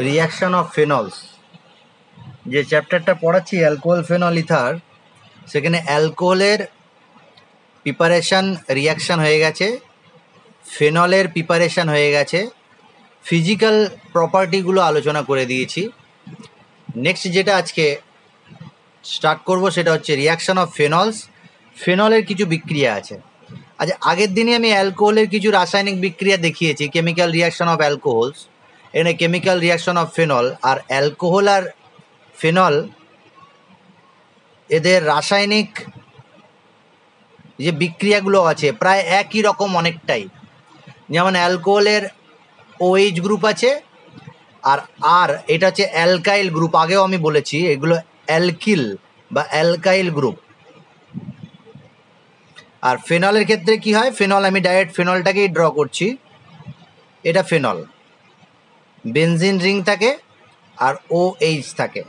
Reaction of phenols, যে চ্যাপ্টারটা পড়াচ্ছি অ্যালকোহল ফেনল ইথার, সেখানে অ্যালকোহলের প্রিপারেশান রিয়াকশান হয়ে গেছে, ফেনলের প্রিপারেশান হয়ে গেছে, ফিজিক্যাল প্রপার্টিগুলো আলোচনা করে দিয়েছি। নেক্সট যেটা আজকে স্টার্ট করব সেটা হচ্ছে রিয়াকশান অফ ফেনলস। ফেনলের কিছু বিক্রিয়া আছে। আচ্ছা, আগের দিনে আমি অ্যালকোহলের কিছু রাসায়নিক বিক্রিয়া দেখিয়েছি, কেমিক্যাল রিয়াকশন অফ অ্যালকোহলস, এখানে কেমিক্যাল রিয়াকশন অফ ফেনল। আর অ্যালকোহল আর ফেনল এদের রাসায়নিক যে বিক্রিয়াগুলো আছে প্রায় একই রকম অনেকটাই। যেমন অ্যালকোহলের OH গ্রুপ আছে, আর আর এটা হচ্ছে অ্যালকাইল গ্রুপ। আগেও আমি বলেছি এগুলো অ্যালকিল বা অ্যালকাইল গ্রুপ। আর ফেনলের ক্ষেত্রে কি হয়, ফেনল আমি ডাইরেক্ট ফেনলটাকেই ড্র করছি। এটা ফেনল, বেনজিন রিং থাকে আর OH থাকে।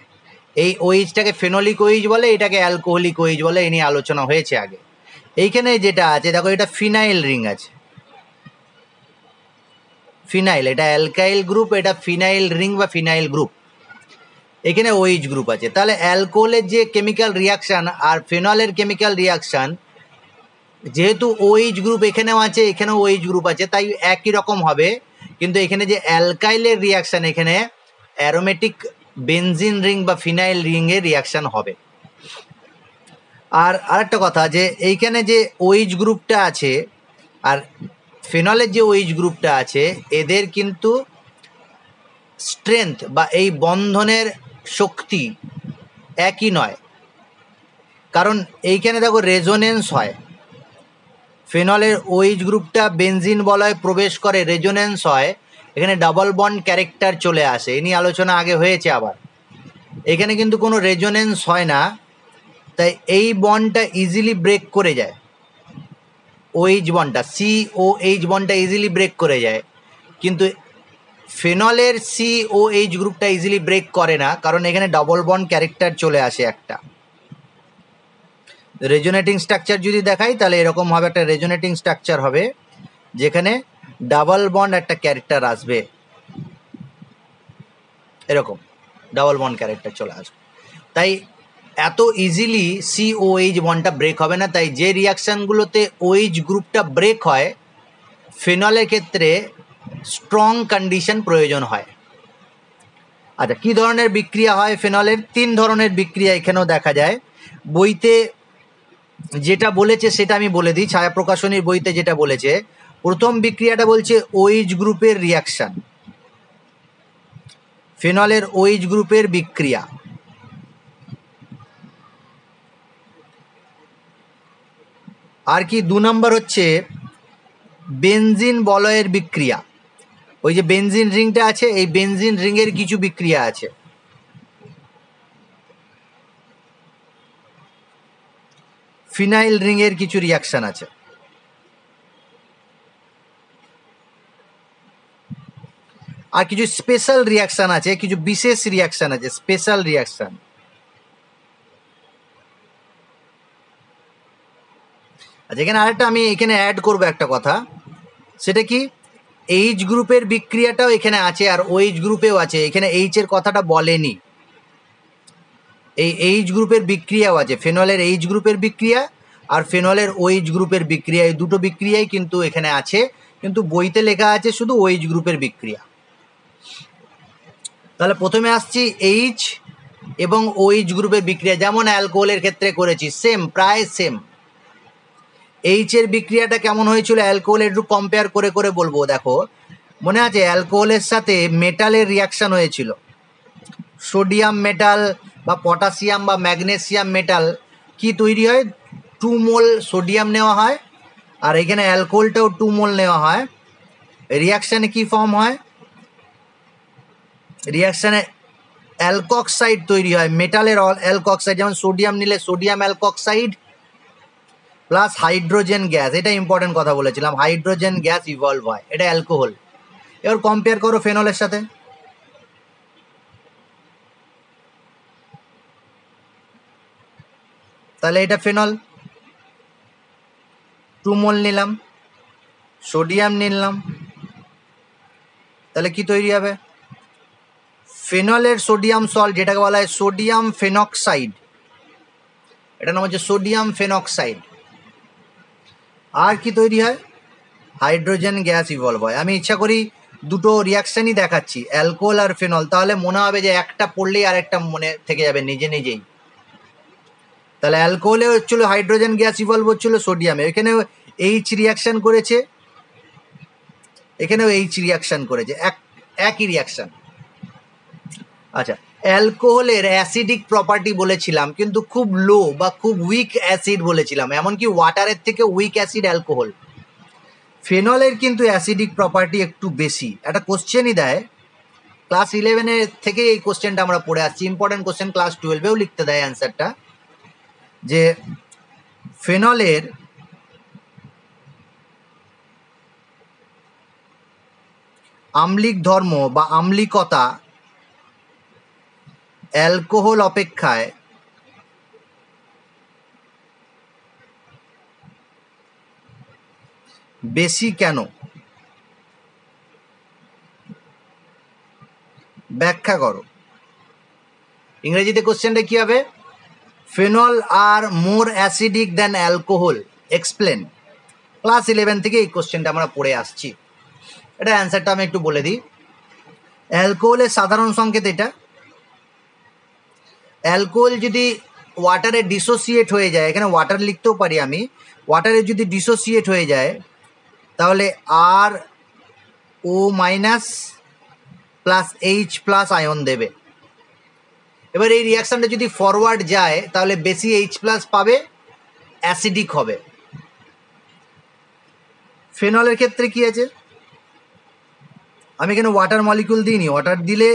এই OHটাকে ফেনলিক OH বলে, এটাকে অ্যালকোহলিক OH বলে, এই নিয়ে আলোচনা হয়েছে আগে। এইখানে যেটা আছে দেখো, এটা ফিনাইল রিং আছে, ফিনাইল, এটা অ্যালকাইল গ্রুপ, এটা ফিনাইল রিং বা ফিনাইল গ্রুপ। এখানে OH গ্রুপ আছে। তাহলে অ্যালকোহলের যে কেমিক্যাল রিয়াকশান আর ফেনলের কেমিক্যাল রিয়াকশান, যেহেতু OH গ্রুপ এখানেও আছে এখানেও OH গ্রুপ আছে, তাই একই রকম হবে। কিন্তু এখানে যে অ্যালকাইলের রিয়াকশান, এখানে অ্যারোমেটিক বেনজিন রিং বা ফিনাইল রিংয়ের রিয়াকশান হবে। আর আরেকটা কথা, যে এইখানে যে OH গ্রুপটা আছে আর ফেনলের যে OH গ্রুপটা আছে, এদের কিন্তু স্ট্রেংথ বা এই বন্ধনের শক্তি একই নয়। কারণ এইখানে দেখো রেজোনেন্স হয়, ফেনলের OH গ্রুপটা বেনজিন বলয়ে প্রবেশ করে, রেজোনেন্স হয়, এখানে ডাবল বন্ড ক্যারেক্টার চলে আসে। এ নিয়ে আলোচনা আগে হয়েছে। আবার এখানে কিন্তু কোনো রেজোনেন্স হয় না, তাই এই বন্ডটা ইজিলি ব্রেক করে যায়। OH বন্ডটা, COH বন্ডটা ইজিলি ব্রেক করে যায়, কিন্তু ফেনলের COH গ্রুপটা ইজিলি ব্রেক করে না, কারণ এখানে ডাবল বন্ড ক্যারেক্টার চলে আসে একটা। রেজোনেটিং স্ট্রাকচার যদি দেখাই তাহলে এরকম হবে, একটা রেজোনেটিং স্ট্রাকচার হবে যেখানে ডাবল বন্ড একটা ক্যারেক্টার আসবে, এরকম ডাবল বন্ড ক্যারেক্টার চলে আসবে। তাই এত ইজিলি COH বন্ডটা ব্রেক হবে না। তাই যে রিয়াকশানগুলোতে OH গ্রুপটা ব্রেক হয়, ফেনলের ক্ষেত্রে স্ট্রং কন্ডিশন প্রয়োজন হয়। আচ্ছা, কী ধরনের বিক্রিয়া হয় ফেনলের? 3 ধরনের বিক্রিয়া এখানেও দেখা যায়। বইতে যেটা বলেছে সেটা আমি বলে দিই, ছায়া প্রকাশনীর বইতে যেটা বলেছে। প্রথম বিক্রিয়াটা বলছে OH গ্রুপের রিয়াকশান, ফেনলের OH গ্রুপের বিক্রিয়া। আর কি 2 নম্বর হচ্ছে বেনজিন বলয়ের বিক্রিয়া। ওই যে বেনজিন রিংটা আছে, এই বেনজিন রিংয়ের কিছু বিক্রিয়া আছে। ফিনাইল রিংয়ের কিছু রিয়াকশান আছে। আর কিছু স্পেশাল রিয়াকশান আছে, কিছু বিশেষ রিয়াকশান আছে, স্পেশাল রিয়াকশান। আচ্ছা, এখানে আরেকটা আমি এখানে অ্যাড করবো একটা কথা, সেটা কি, H গ্রুপের বিক্রিয়াটাও এখানে আছে আর OH গ্রুপেও আছে। এখানে H এর কথাটা বলেনি। এই H গ্রুপের বিক্রিয়াও আছে, ফেনলের H গ্রুপের বিক্রিয়া আর ফেনলের OH গ্রুপের বিক্রিয়া, এই দুটো বিক্রিয়াই কিন্তু এখানে আছে, কিন্তু বইতে লেখা আছে শুধু OH গ্রুপের বিক্রিয়া। তাহলে প্রথমে আসছি H এবং OH গ্রুপের বিক্রিয়া, যেমন অ্যালকোহলের ক্ষেত্রে করেছি, সেম, প্রায় সেম। H এর বিক্রিয়াটা কেমন হয়েছিল অ্যালকোহল, একটু কম্পেয়ার করে করে বলবো। দেখো, মনে আছে অ্যালকোহলের সাথে মেটালের রিয়াকশান হয়েছিল, সোডিয়াম মেটাল বা পটাশিয়াম বা ম্যাগনেসিয়াম মেটাল। কি তৈরি হয়? 2 মোল সোডিয়াম নেওয়া হয়, আর এখানে অ্যালকোহলটাও 2 মোল নেওয়া হয়। রিয়াকশানে কি ফর্ম হয়? রিয়াকশানে অ্যালকক্সাইড তৈরি হয়, মেটালের অ্যালকক্সাইড। যেমন সোডিয়াম নিলে sodium alkoxide plus hydrogen gas, এটা ইম্পর্টেন্ট কথা বলেছিলাম, হাইড্রোজেন গ্যাস ইভলভ হয়, এটা অ্যালকোহল। এবার কম্পেয়ার করো ফেনলের সাথে। তাহলে এটা ফেনল, 2 মোল নিলাম, সোডিয়াম নিলাম, তাহলে কি তৈরি হবে? ফেনলের সোডিয়াম সল্ট যেটাকে বলা হয় সোডিয়াম ফেনক্সাইড, এটার নাম হচ্ছে সোডিয়াম ফেনক্সাইড। আর কি তৈরি হয়? হাইড্রোজেন গ্যাস ইভলভ হয়। আমি ইচ্ছা করি দুটো রিয়াকশানই দেখাচ্ছি, অ্যালকোহল আর ফেনল, তাহলে মনে হবে যে একটা পড়লেই আরেকটা মনে থেকে যাবে নিজে নিজেই। তাহলে অ্যালকোহলে হচ্ছিল হাইড্রোজেন গ্যাস ইভলভ হচ্ছিল সোডিয়ামে, এখানেও এইচ রিয়াকশান করেছে, এখানেও এইচ রিয়াকশান করেছে, একই রিয়াকশান। আচ্ছা, অ্যালকোহলের অ্যাসিডিক প্রপার্টি বলেছিলাম, কিন্তু খুব লো বা খুব উইক অ্যাসিড বলেছিলাম, এমনকি ওয়াটারের থেকে উইক অ্যাসিড অ্যালকোহল। ফেনলের কিন্তু অ্যাসিডিক প্রপার্টি একটু বেশি। একটা কোশ্চেনই দেয়, ক্লাস 11 থেকে এই কোশ্চেনটা আমরা পড়ে আসছি, ইম্পর্টেন্ট কোশ্চেন, ক্লাস 12-এও লিখতে দেয় অ্যান্সারটা, যে ফেনলের আম্লিক ধর্ম বা আম্লিকতা অ্যালকোহল অপেক্ষায় বেশি কেন? ব্যাখ্যা করো। ইংরেজিতে কোশ্চেনটা কি হবে? Phenol are more acidic than alcohol, explain. Class 11 থেকে এই কোশ্চেনটা আমরা পড়ে আসছি। এটা অ্যান্সারটা আমি একটু বলে দিই। অ্যালকোহলের সাধারণ সংকেত এটা। অ্যালকোহল যদি ওয়াটারে ডিসোসিয়েট হয়ে যায়, এখানে ওয়াটার লিখতেও পারি আমি, ওয়াটারে যদি ডিসোসিয়েট হয়ে যায় তাহলে R O minus plus H plus ion দেবে। এবার এই রিয়াকশানটা যদি ফরওয়ার্ড যায় তাহলে বেশি এইচ প্লাস পাবে, অ্যাসিডিক হবে। ফেনলের ক্ষেত্রে কি আছে? আমি এখানে ওয়াটার মলিকিউল দিইনি, ওয়াটার দিলে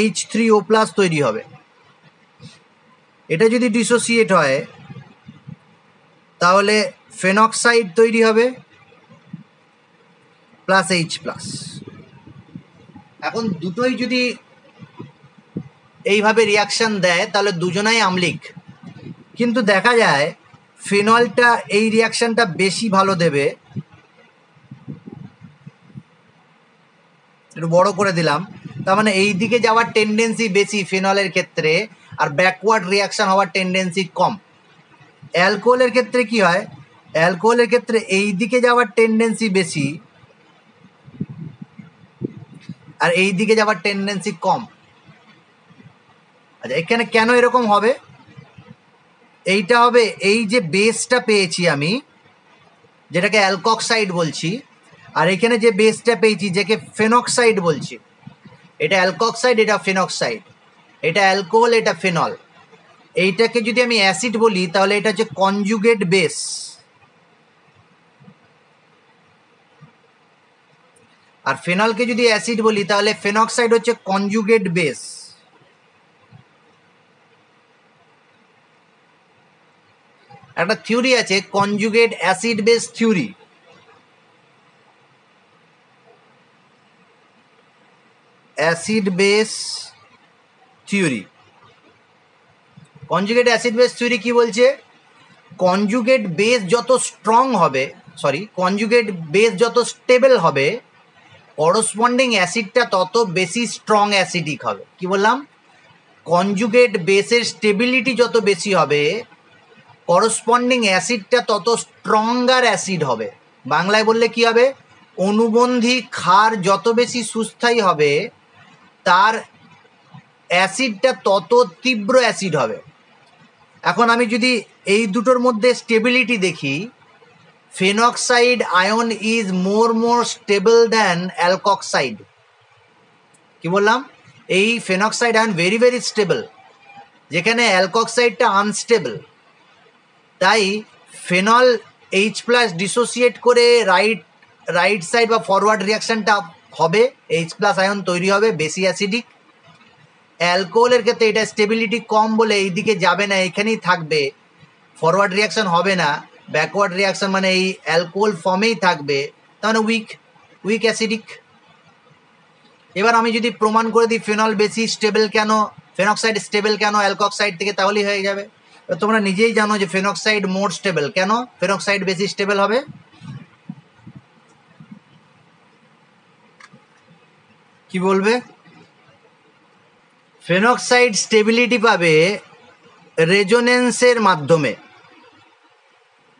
H3O+ তৈরি হবে। এটা যদি ডিসোসিয়েট হয় তাহলে ফেনক্সাইড তৈরি হবে প্লাস এইচ প্লাস। এখন দুটোই যদি এইভাবে রিয়াকশান দেয় তাহলে দুজনাই আম্লিক, কিন্তু দেখা যায় ফেনলটা এই রিয়াকশানটা বেশি ভালো দেবে। একটু বড় করে দিলাম, তার মানে এই দিকে যাওয়ার টেন্ডেন্সি বেশি ফেনলের ক্ষেত্রে, আর ব্যাকওয়ার্ড রিয়াকশান হওয়ার টেন্ডেন্সি কম। অ্যালকোহলের ক্ষেত্রে কি হয়? অ্যালকোহলের ক্ষেত্রে এই দিকে যাওয়ার টেন্ডেন্সি বেশি আর এই দিকে যাওয়ার টেন্ডেন্সি কম। আচ্ছা, এখানে কেন এরকম হবে? এইটা হবে, এই যে বেসটা পেয়েছি আমি, যেটাকে অ্যালকক্সাইড বলছি, আর এখানে যে বেসটা পেয়েছি যেকে ফেনক্সাইড বলছি, এটা অ্যালকক্সাইড, এটা ফেনক্সাইড, এটা অ্যালকোহল, এটা ফেনল। এইটাকে যদি আমি অ্যাসিড বলি তাহলে এটা হচ্ছে কনজুগেট বেস, আর ফেনলকে যদি অ্যাসিড বলি তাহলে ফেনক্সাইড হচ্ছে কনজুগেট বেস। একটা থিওরি আছে conjugate acid base theory. Acid base theory, conjugate acid base theory কি বলছে? কনজুগেট বেস যত স্ট্রং হবে, কনজুগেট বেস যত স্টেবল হবে, করসপন্ডিং অ্যাসিডটা তত বেশি স্ট্রং অ্যাসিডিক হবে। কি বললাম? কনজুগেট বেসের স্টেবিলিটি যত বেশি হবে, করসপন্ডিং অ্যাসিডটা তত স্ট্রঙ্গার অ্যাসিড হবে। বাংলায় বললে কি হবে? অনুবন্ধী ক্ষার যত বেশি সুস্থায়ী হবে তার অ্যাসিডটা তত তীব্র অ্যাসিড হবে। এখন আমি যদি এই দুটোর মধ্যে স্টেবিলিটি দেখি, phenoxide ion is more stable than alkoxide. কি বললাম? এই ফেনক্সাইড আয়ন ভেরি স্টেবল, যেখানে অ্যালকক্সাইডটা আনস্টেবল। তাই ফেনল এইচ প্লাস ডিসোসিয়েট করে রাইট সাইড বা ফরওয়ার্ড রিয়াকশানটা হবে, এইচ প্লাস আয়ন তৈরি হবে, বেশি অ্যাসিডিক। অ্যালকোহলের ক্ষেত্রে এটা স্টেবিলিটি কম বলে এই দিকে যাবে না, এখানেই থাকবে, ফরওয়ার্ড রিয়াকশান হবে না, ব্যাকওয়ার্ড রিয়াকশান মানে এই অ্যালকোহল ফর্মেই থাকবে, তার মানে উইক অ্যাসিডিক। এবার আমি যদি প্রমাণ করে দিই ফেনল বেশি স্টেবল কেন, ফেনক্সাইড স্টেবল কেন অ্যালকক্সাইড থেকে, তাহলেই হয়ে যাবে। তোমরা নিজেই জানো যে ফেনক্সাইড মোর স্টেবল। কেন ফেনক্সাইড বেশি স্টেবল হবে? কি বলবে? ফেনক্সাইড স্টেবিলিটি পাবে রেজোনেন্সের মাধ্যমে।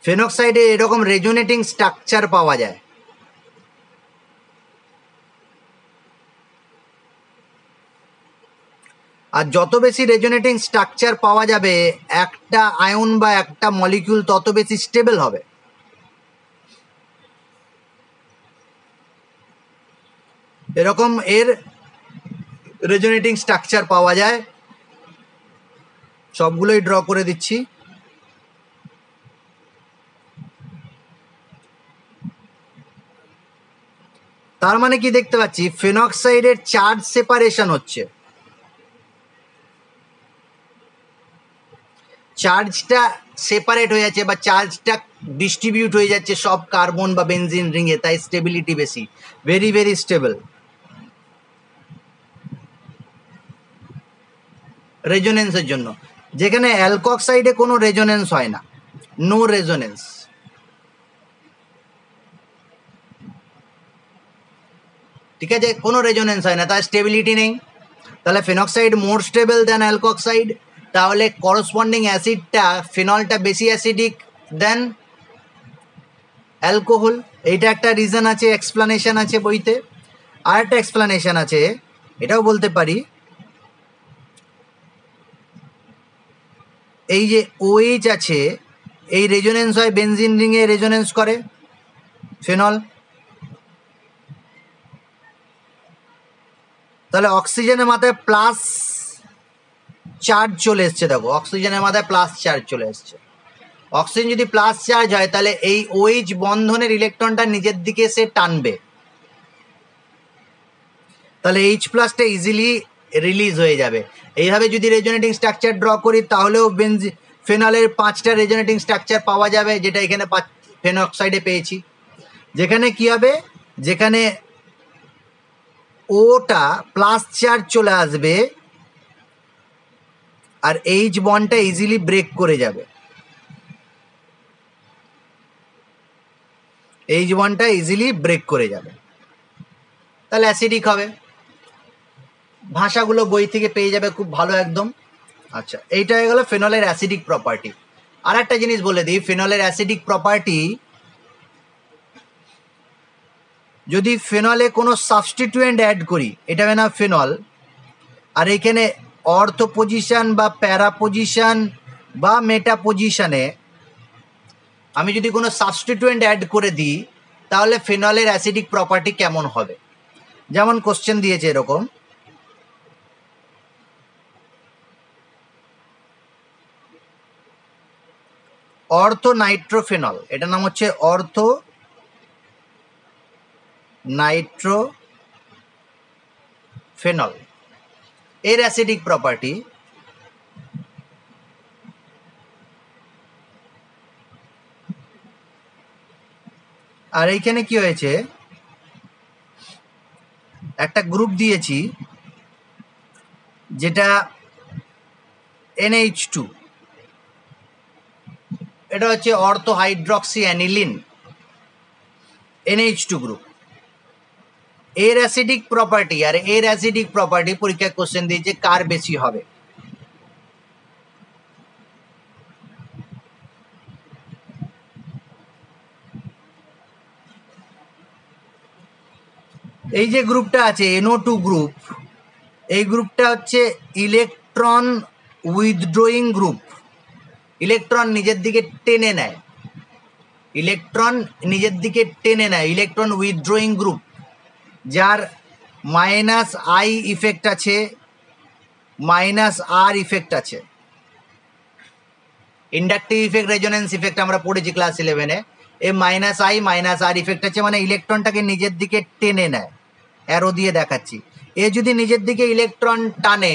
ফেনক্সাইডে এরকম রেজোনেটিং স্ট্রাকচার পাওয়া যায়। আর যত বেশি রেজোনেটিং স্ট্রাকচার পাওয়া যাবে একটা আয়ন বা একটা মলিকিউল তত বেশি স্টেবল হবে। এরকম এর রেজোনেটিং স্ট্রাকচার পাওয়া যায়, সবগুলোই ড্র করে দিচ্ছি। তার মানে কি দেখতে পাচ্ছি, ফেনক্সাইডের চার্জ সেপারেশন হচ্ছে, চার্জটা সেপারেট হয়ে যাচ্ছে বা চার্জটা ডিস্ট্রিবিউট হয়ে যাচ্ছে সব কার্বন বা বেনজিন রিংয়ে, তাই স্টেবিলিটি বেশি, ভেরি ভেরি স্টেবল। রেজোনেন্সের জন্য, যেখানে অ্যালকক্সাইডে কোনো রেজোনেন্স হয় না, নো রেজোনেন্স। ঠিক আছে, কোনো রেজোনেন্স হয় না, তার স্টেবিলিটি নেই। তাহলে ফেনক্সাইড মোর স্টেবল দেন অ্যালকক্সাইড, তাহলে করসপন্ডিং অ্যাসিডটা ফিনলটা বেশি অ্যাসিডিক দেন অ্যালকোহল। এইটা একটা রিজন আছে, এক্সপ্লানেশন আছে বইতে। আর একটা এক্সপ্লানেশন আছে, এটাও বলতে পারি, এই যে OH আছে, এই রেজোনেন্স হয় বেনজিন রিংয়ে, রেজোনেন্স করে ফেনল। তাহলে অক্সিজেনের মাথায় প্লাস চার্জ চলে এসছে, দেখো অক্সিজেনের মাথায় প্লাস চার্জ চলে এসছে। অক্সিজেন যদি প্লাস চার্জ হয় তাহলে এই OH বন্ধনের ইলেকট্রনটা নিজের দিকে সে টানবে, তাহলে H প্লাসটা ইজিলি রিলিজ হয়ে যাবে। এইভাবে যদি রেজোনেটিং স্ট্রাকচার ড্র করি তাহলেও ফেনলের 5টা রেজোনেটিং স্ট্রাকচার পাওয়া যাবে, যেটা এখানে ফেনক্সাইডে পেয়েছি। যেখানে কি হবে, যেখানে ওটা প্লাস চার্জ চলে আসবে আর H বন্ডটা ইজিলি ব্রেক করে যাবে, H বন্ডটা ইজিলি ব্রেক করে যাবে, তাহলে অ্যাসিডিক হবে। ভাষাগুলো বই থেকে পেয়ে যাবে খুব ভালো একদম। আচ্ছা, এইটা হয়ে গেল ফেনলের অ্যাসিডিক প্রপার্টি। আর একটা জিনিস বলে দিই, ফেনলের অ্যাসিডিক প্রপার্টি, যদি ফেনলে কোনো সাবস্টিটিউয়েন্ট অ্যাড করি, এটা হবে না ফেনল, আর এখানে অর্থো পজিশন বা প্যারা পজিশন বা মেটা পজিশনে আমি যদি কোনো সাবস্টিটিউয়েন্ট অ্যাড করে দিই তাহলে ফেনলের অ্যাসিডিক প্রপার্টি কেমন হবে। যেমন কোশ্চেন দিয়েছে এরকম, অর্থো নাইট্রোফেনল, এটার নাম হচ্ছে অর্থো নাইট্রোফেনল, এর অ্যাসিডিক প্রপার্টি আর এইখানে কি হয়েছে, একটা গ্রুপ দিয়েছি যেটা NH2, এটা হচ্ছে অর্থো হাইড্রক্সি অ্যানিলিন, NH2 গ্রুপ। এর অ্যাসিডিক প্রপার্টি আর এর অ্যাসিডিক প্রপার্টি পরীক্ষায় কোশ্চেন দিয়েছে কার বেশি হবে। এই যে গ্রুপটা আছে NO2 গ্রুপ, এই গ্রুপটা হচ্ছে ইলেকট্রন উইথড্রয়িং গ্রুপ, ইলেকট্রন নিজের দিকে টেনে নেয়, ইলেকট্রন নিজের দিকে টেনে নেয়, ইলেকট্রন উইথড্রয়িং গ্রুপ, যার -I ইফেক্ট আছে, -R ইফেক্ট আছে। ইন্ডাকটিভ ইফেক্ট, রেজোনেন্স ইফেক্ট আমরা পড়েছি ক্লাস 11-এ। এই -I -R ইফেক্ট আছে, মানে ইলেকট্রনটাকে নিজের দিকে টেনে নেয়, অ্যারো দিয়ে দেখাচ্ছি। এ যদি নিজের দিকে ইলেকট্রন টানে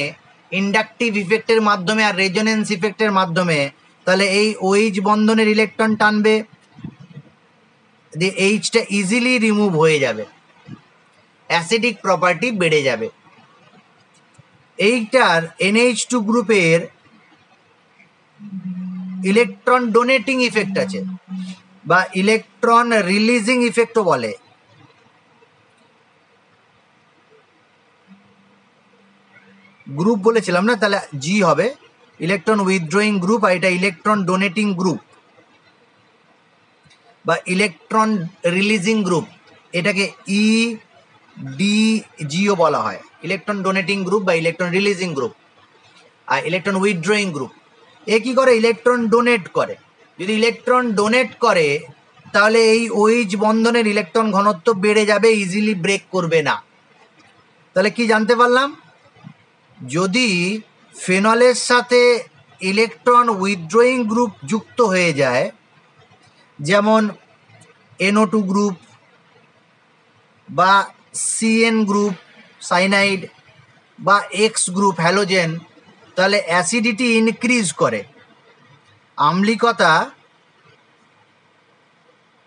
ইন্ডাকটিভ ইফেক্টের মাধ্যমে আর রেজোনেন্স ইফেক্টের মাধ্যমে, তাহলে এই OH বন্ধনের ইলেকট্রন টানবে, দিয়ে Hটা ইজিলি রিমুভ হয়ে যাবে, অ্যাসিডিক প্রপার্টি বেড়ে যাবে। এইটার NH2 গ্রুপের ইলেকট্রন ডোনেটিং ইফেক্ট আছে বা ইলেকট্রন রিলিজিং ইফেক্টও বলে। গ্রুপ বলেছিলাম না, তাহলে জি হবে ইলেকট্রন উইথড্রয়িং গ্রুপ, আর এটা ইলেকট্রন ডোনেটিং গ্রুপ বা ইলেকট্রন রিলিজিং গ্রুপ, এটাকে ইডিজিও বলা হয়, ইলেকট্রন ডোনেটিং গ্রুপ বা ইলেকট্রন রিলিজিং গ্রুপ। আর ইলেকট্রন উইথড্রয়িং গ্রুপ এ কি করে, ইলেকট্রন ডোনেট করে। যদি ইলেকট্রন ডোনেট করে তাহলে এই OH বন্ধনের ইলেকট্রন ঘনত্ব বেড়ে যাবে, ইজিলি ব্রেক করবে না। তাহলে কি জানতে পারলাম, যদি ফেনলের সাথে ইলেকট্রন উইথড্রয়িং গ্রুপ যুক্ত হয়ে যায়, যেমন NO2 গ্রুপ বা CN গ্রুপ সাইনাইড বা X গ্রুপ হ্যালোজেন, তাহলে অ্যাসিডিটি ইনক্রিজ করে, আম্লিকতা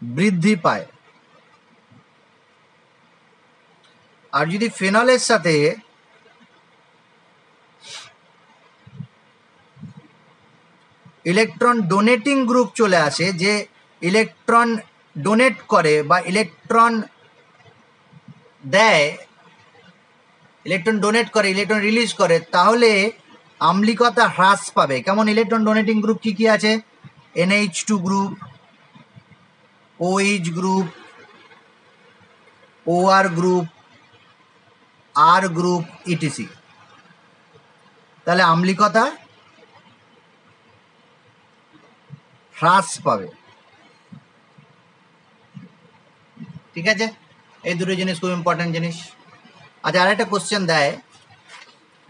বৃদ্ধি পায়। আর যদি ফেনলের সাথে ইলেকট্রন ডোনেটিং গ্রুপ চলে আসে, যে ইলেকট্রন ডোনেট করে বা ইলেকট্রন দেয়, ইলেকট্রন ডোনেট করে, ইলেকট্রন রিলিজ করে, তাহলে আম্লিকতা হ্রাস পাবে। কেমন ইলেকট্রন ডোনেটিং গ্রুপ কি কি আছে, NH2 group, OH group, OR group, R group, etc. তাহলে আম্লিকতা হ্রাস পাবে। ঠিক আছে, এই দুটো জিনিস খুব ইম্পর্টেন্ট জিনিস। আচ্ছা, আরেকটা কোশ্চেন দেয়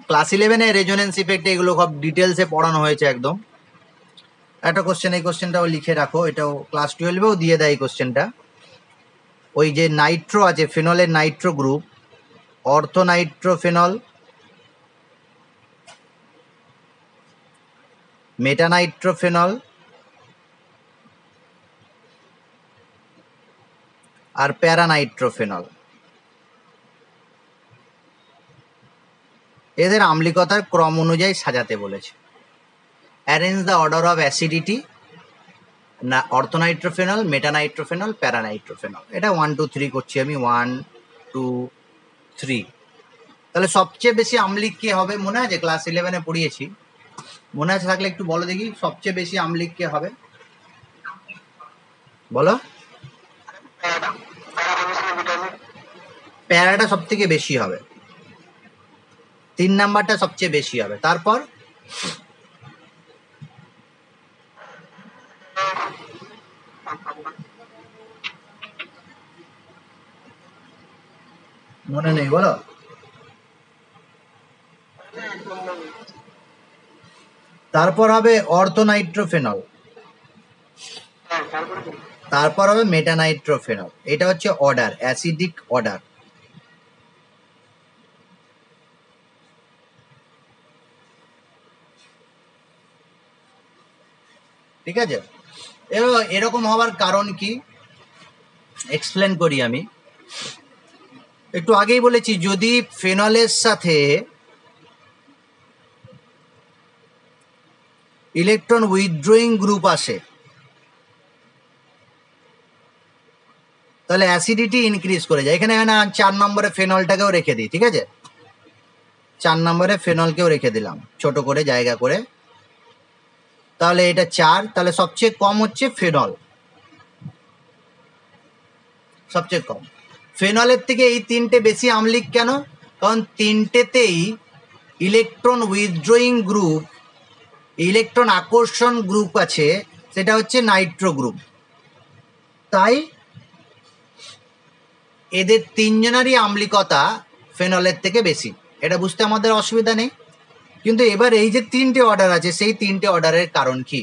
ক্লাস 11-এ রেজোনেন্স ইফেক্ট, এগুলো সব ডিটেলসে পড়ানো হয়েছে একদম। একটা কোশ্চেন, এই কোশ্চেনটাও লিখে রাখো, এটাও ক্লাস 12-এও দিয়ে দেয় এই কোশ্চেনটা। ওই যে নাইট্রো আছে, ফেনলের নাইট্রো গ্রুপ, অর্থোনাইট্রোফেনল, মেটানাইট্রোফেনল আর প্যারানাইট্রোফেনল, এদের আম্লিকতার ক্রম অনুযায়ী সাজাতে বলেছে। Arrange the order of acidity, না অর্থোনাইট্রোফেনল, মেটানাইট্রোফেনল, প্যারানাইট্রোফেনল। এটা 1 2 3 করছি আমি, 1 2 3। তাহলে সবচেয়ে বেশি আম্লিক কে হবে, মনে আছে ক্লাস 11-এ পড়িয়েছি, মনে আছে থাকলে একটু বলো দেখি, সবচেয়ে বেশি আম্লিক কে হবে বলো। প্যারাটা সব থেকে বেশি হবে, 3 নাম্বারটা সবচেয়ে বেশি হবে। তারপর মনে নেই বলো। তারপর হবে অর্থোনাইট্রোফেনল, তারপর হবে মেটানাইট্রোফেনল। এটা হচ্ছে অর্ডার, অ্যাসিডিক অর্ডার। ঠিক আছে, এরকম হওয়ার কারণ কি এক্সপ্লেন করি আমি। একটু আগেই বলেছি, যদি ফেনলের সাথে ইলেকট্রন উইথড্রয়িং গ্রুপ আসে তাহলে অ্যাসিডিটি ইনক্রিজ করে যায়। এখানে 4 নম্বরে ফেনলটাকেও রেখে দিই, ঠিক আছে, 4 নম্বরে ফেনলকেও রেখে দিলাম ছোট করে জায়গা করে, তাহলে এটা 4। তাহলে সবচেয়ে কম হচ্ছে ফেনল, সবচেয়ে কম। ফেনলের থেকে এই 3টে বেশি আম্লিক কেন, কারণ 3টেতেই ইলেকট্রন উইথড্রয়িং গ্রুপ, ইলেকট্রন আকর্ষণ গ্রুপ আছে, সেটা হচ্ছে নাইট্রো গ্রুপ। তাই এদের 3জনেরই আম্লিকতা ফেনলের থেকে বেশি। এটা বুঝতে আমাদের অসুবিধা নেই। কিন্তু এবার এই যে 3টে অর্ডার আছে, সেই 3টে অর্ডারের কারণ কি।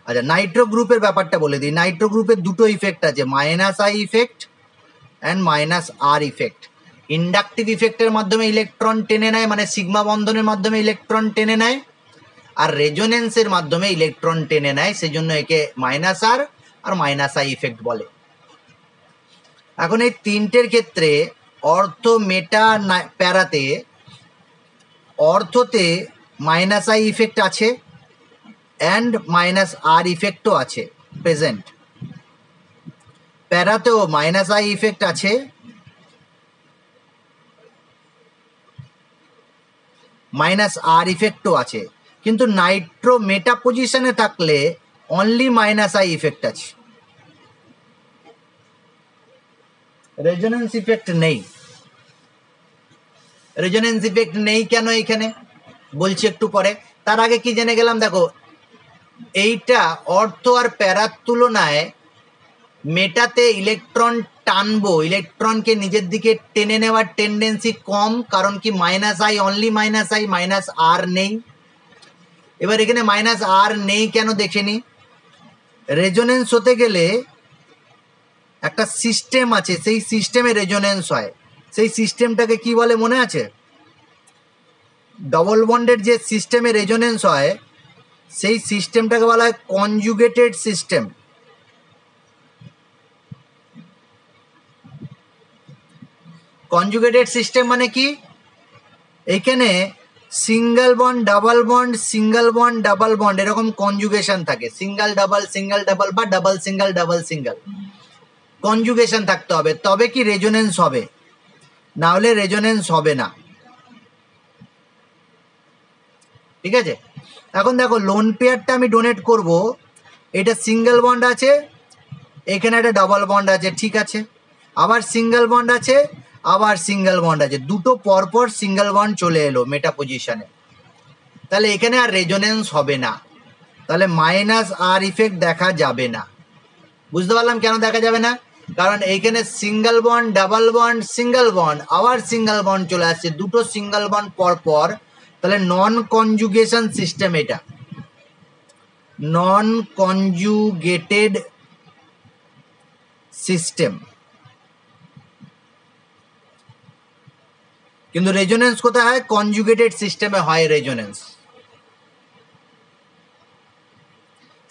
আচ্ছা, নাইট্রো গ্রুপের ব্যাপারটা বলে দিই। নাইট্রো গ্রুপের দুটো ইফেক্ট আছে, -I effect and -R effect. Inductive ইফেক্টের মাধ্যমে ইলেকট্রন টেনে নেয়, মানে সিগমা বন্ধনের মাধ্যমে ইলেকট্রন টেনে নেয়, আর রেজোনেন্সের মাধ্যমে ইলেকট্রন টেনে নেয়, সেজন্য একে -R আর -I ইফেক্ট বলে। এখন এই 3টের ক্ষেত্রে অর্থো, মেটা, প্যারাতে, অর্থোতে -I ইফেক্ট আছে অ্যান্ড -R ইফেক্টও আছে প্রেজেন্ট। প্যারাতেও -I ইফেক্ট আছে মাইনাস আর ইফেক্টও আছে, কিন্তু নাইট্রো মেটা পজিশনে থাকলে অনলি মাইনাস আই ইফেক্ট আছে, রেজোনেন্স ইফেক্ট নেই। রেজোনেন্স ইফেক্ট নেই কেন এইখানে বলছি একটু পরে। তার আগে কি জেনে গেলাম দেখো, এইটা অর্থ আর প্যারার তুলনায় মেটাতে ইলেকট্রন টানবো, ইলেকট্রনকে নিজের দিকে টেনে নেওয়ার টেন্ডেন্সি কম, কারণ কি minus I, only minus I, minus R নেই। এবার এখানে মাইনাস আর নেই কেন দেখে নি। রেজোনেন্স হতে গেলে একটা সিস্টেম আছে, সেই সিস্টেমে রেজোনেন্স হয়। সেই সিস্টেমটাকে কি বলে মনে আছে? ডবল বন্ডের যে সিস্টেমে রেজোনেন্স হয় সেই সিস্টেমটাকে বলা হয় কনজুগেটেড সিস্টেম। কনজুগেটেড সিস্টেম মানে কি? এইখানে single bond, double bond, single bond, double bond, এরকম কনজুগেশন থাকে। সিঙ্গেল ডাবল বা ডাবল সিঙ্গেল কনজুগেশন থাকতে হবে, তবে কি রেজোনেন্স হবে, না হলে রেজোনেন্স হবে না। ঠিক আছে, এখন দেখো লোন পেয়ারটা আমি ডোনেট করব, এটা সিঙ্গেল বন্ড আছে, এখানে একটা ডাবল বন্ড আছে, ঠিক আছে, আবার সিঙ্গেল বন্ড আছে, আবার সিঙ্গেল বন্ড আছে, দুটো পরপর সিঙ্গেল বন্ড চলে এলো মেটা পজিশনে, তাহলে এখানে আর রেজোনেন্স হবে না, তাহলে মাইনাস আর ইফেক্ট দেখা যাবে না। বুঝতে পারলাম কেন দেখা যাবে না? কারণ এইখানে single bond, double bond, single bond, আবার সিঙ্গেল বন্ড চলে আসছে, দুটো সিঙ্গেল বন্ড পরপর, তাহলে নন কনজুগেশন সিস্টেম, এটা নন কনজুগেটেড সিস্টেম। কিন্তু রেজোনেন্স কোথায় হয়? কনজুগেটেড সিস্টেমে হয় রেজোনেন্স।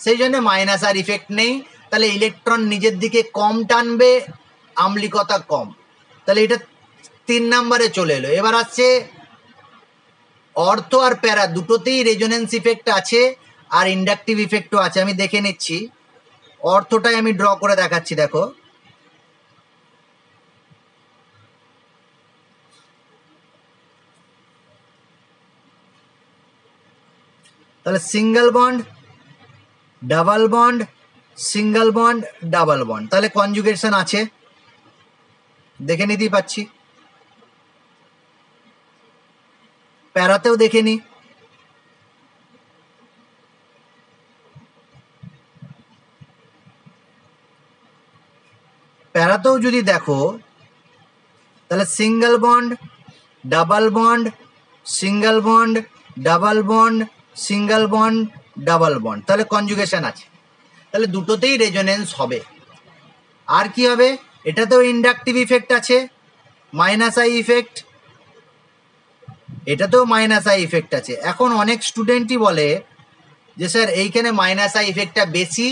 সেই জন্য মাইনাস আর ইফেক্ট নেই, তাহলে ইলেকট্রন নিজের দিকে কম টানবে, আম্লিকতা কম, তাহলে এটা 3 নম্বরে চলে এলো। এবার আসছে অর্থ আর প্যারা দুটোতেই রেজোনেন্স ইফেক্ট আছে আর ইন্ডাকটিভ ইফেক্টও আছে। আমি দেখে নিচ্ছি, অর্থটাই আমি ড্র করে দেখাচ্ছি, দেখো তাহলে single bond, double bond, single bond, double bond, তাহলে কনজুগেশন আছে, দেখে নিতেই পাচ্ছি। প্যারাতেও দেখে নি, প্যারাতেও যদি দেখো তাহলে single bond, double bond, single bond, double bond, single bond, double bond, তাহলে কনজুগেশন আছে, তাহলে দুটোতেই রেজোনেন্স হবে। আর কি হবে? এটাতেও ইন্ডাকটিভ ইফেক্ট আছে, মাইনাস আই ইফেক্ট, এটাতেও মাইনাস আই ইফেক্ট আছে। এখন অনেক স্টুডেন্টই বলে যে স্যার এইখানে মাইনাস আই ইফেক্টটা বেশি,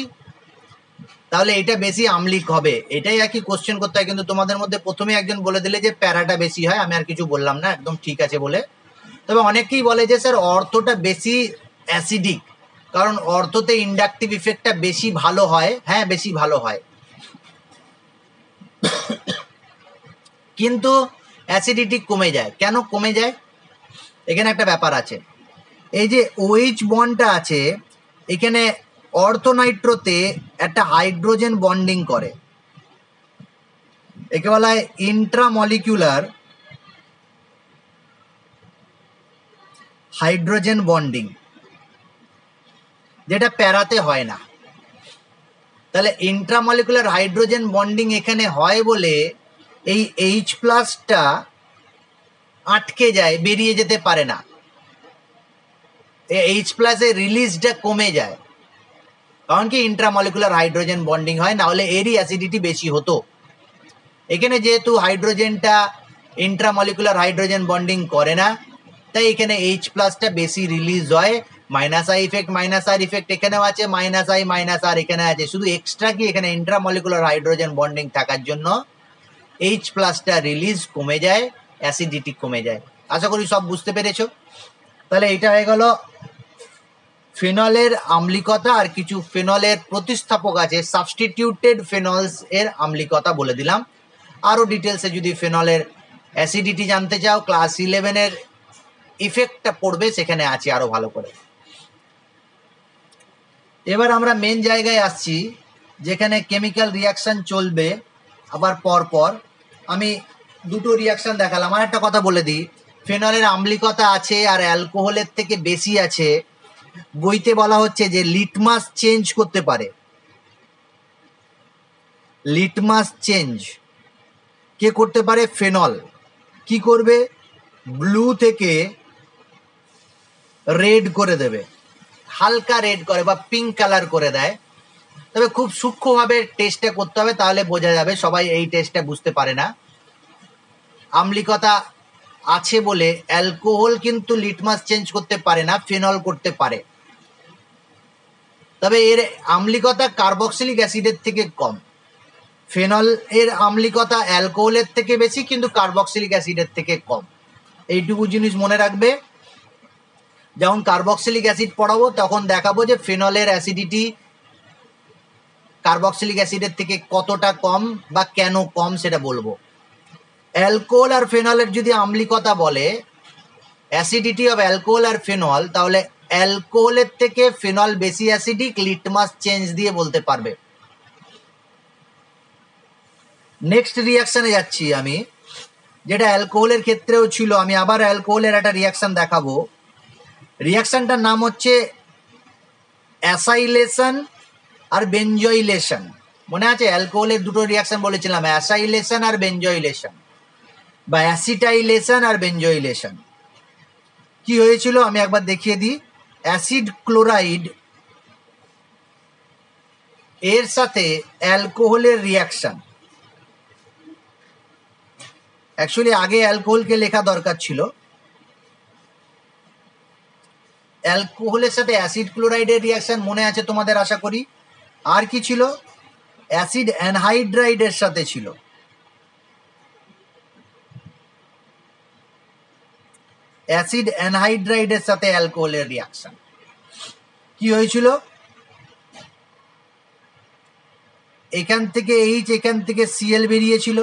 তাহলে এটা বেশি আমলিক হবে, এটাই আর কি কোশ্চেন করতে হয়। কিন্তু তোমাদের মধ্যে প্রথমে একজন বলে দিলে যে প্যারাটা বেশি হয়, আমি আর কিছু বললাম না, একদম ঠিক আছে বলে। তবে অনেকেই বলে যে স্যার অর্থটা বেশি অ্যাসিডিক, কারণ অর্থতে ইন্ডাকটিভ ইফেক্টটা বেশি ভালো হয়। হ্যাঁ, বেশি ভালো হয়, কিন্তু অ্যাসিডিটি কমে যায়। কেন কমে যায়? এখানে একটা ব্যাপার আছে, এই যে ওএইচ বন্ডটা আছে এখানে, অর্থোনাইট্রোতে একটা হাইড্রোজেন বন্ডিং করে, একে বলা হয় ইন্ট্রামলিকুলার হাইড্রোজেন বন্ডিং, যেটা প্যারাতে হয় না। তাহলে ইন্ট্রামলিকুলার হাইড্রোজেন বন্ডিং এখানে হয় বলে এই এইচ প্লাসটা আটকে যায়, বেরিয়ে যেতে পারে না, এইচ প্লাসের রিলিজটা কমে যায়, কারণ কি ইন্ট্রামলিকুলার হাইড্রোজেন বন্ডিং হয়, না হলে এরই অ্যাসিডিটি বেশি হতো। এখানে যেহেতু হাইড্রোজেনটা ইন্ট্রামলিকুলার হাইড্রোজেন বন্ডিং করে না, তাই এখানে এইচ প্লাসটা বেশি রিলিজ হয়। Minus I effect, minus R effect এখানেও আছে, মাইনাস আই মাইনাস আর এখানে আছে, শুধু এক্সট্রা কি এখানে ইন্ট্রামলিকুলার হাইড্রোজেন বন্ডিং থাকার জন্য এইচ প্লাসটা রিলিজ কমে যায়, অ্যাসিডিটি কমে যায়। আশা করি সব বুঝতে পেরেছো। তাহলে এটা হয়ে গেল ফেনলের আম্লিকতা, আর কিছু ফেনলের প্রতিস্থাপক আছে, সাবস্টিটিউটেড ফেনলস এর আম্লিকতা বলে দিলাম। আরও ডিটেলসে যদি ফেনলের অ্যাসিডিটি জানতে চাও, ক্লাস 11-এর ইফেক্টটা পড়বে সেখানে আছে আরো ভালো করে। এবার আমরা মেন জায়গায় আসছি যেখানে কেমিক্যাল রিয়াকশন চলবে আবার পরপর। আমি দুটো রিয়াকশন দেখালাম। আর একটা কথা বলে দিই, ফেনলের আম্লিকতা আছে আর অ্যালকোহলের থেকে বেশি আছে। বইতে বলা হচ্ছে যে লিটমাস চেঞ্জ করতে পারে। লিটমাস চেঞ্জ কে করতে পারে? ফেনল। কি করবে? ব্লু থেকে রেড করে দেবে, হালকা রেড করে বা পিঙ্ক কালার করে দেয়। তবে খুব সূক্ষ্মভাবে টেস্টটা করতে হবে, তাহলে বোঝা যাবে। সবাই এই টেস্টটা বুঝতে পারে না। আম্লিকতা আছে বলে অ্যালকোহল কিন্তু লিটমাস চেঞ্জ করতে পারে না, ফেনল করতে পারে। তবে এর আম্লিকতা কার্বক্সিলিক অ্যাসিডের থেকে কম। ফেনল এর আম্লিকতা অ্যালকোহলের থেকে বেশি, কিন্তু কার্বক্সিলিক অ্যাসিডের থেকে কম। এইটুকু জিনিস মনে রাখবে। যখন কার্বক্সিলিক অ্যাসিড পড়াবো তখন দেখাবো যে ফেনলের অ্যাসিডিটি কার্বক্সিলিক অ্যাসিডের থেকে কতটা কম বা কেন কম সেটা বলবো। অ্যালকোহল আর ফেনলের যদি আম্লিকতা বলে, অ্যাসিডিটি অফ অ্যালকোহল আর ফেনল, তাহলে অ্যালকোহলের থেকে ফেনল বেশি অ্যাসিডিক, লিটমাস চেঞ্জ দিয়ে বলতে পারবে। নেক্সট রিয়াকশনে যাচ্ছি আমি, যেটা অ্যালকোহলের ক্ষেত্রেও ছিল। আমি আবার অ্যালকোহলের একটা রিয়াকশন দেখাবো। রিয়াকশনটার নাম হচ্ছে অ্যাসাইলেশন আর বেনজয়লেশন। মনে আছে অ্যালকোহলের দুটো রিয়াকশন বলেছিলাম, অ্যাসাইলেশন আর বেনজয়লেশন, বা অ্যাসিটাইলেশন আর বেনজয়লেশন। কি হয়েছিল আমি একবার দেখিয়ে দিই। অ্যাসিড ক্লোরাইড এর সাথে অ্যালকোহলের রিয়াকশন। অ্যাকচুয়ালি আগে অ্যালকোহলকে লেখা দরকার ছিল। অ্যালকোহলের সাথে অ্যাসিড ক্লোরাইডের রিয়াকশন মনে আছে তোমাদের আশা করি। আর কি ছিল? অ্যাসিড অ্যানহাইড্রাইডের সাথে ছিল। অ্যাসিড অ্যানহাইড্রাইডের সাথে অ্যালকোহলের রিয়াকশন। কি হয়েছিল? এখান থেকে এইচ, এখান থেকে সিএল বেরিয়েছিল,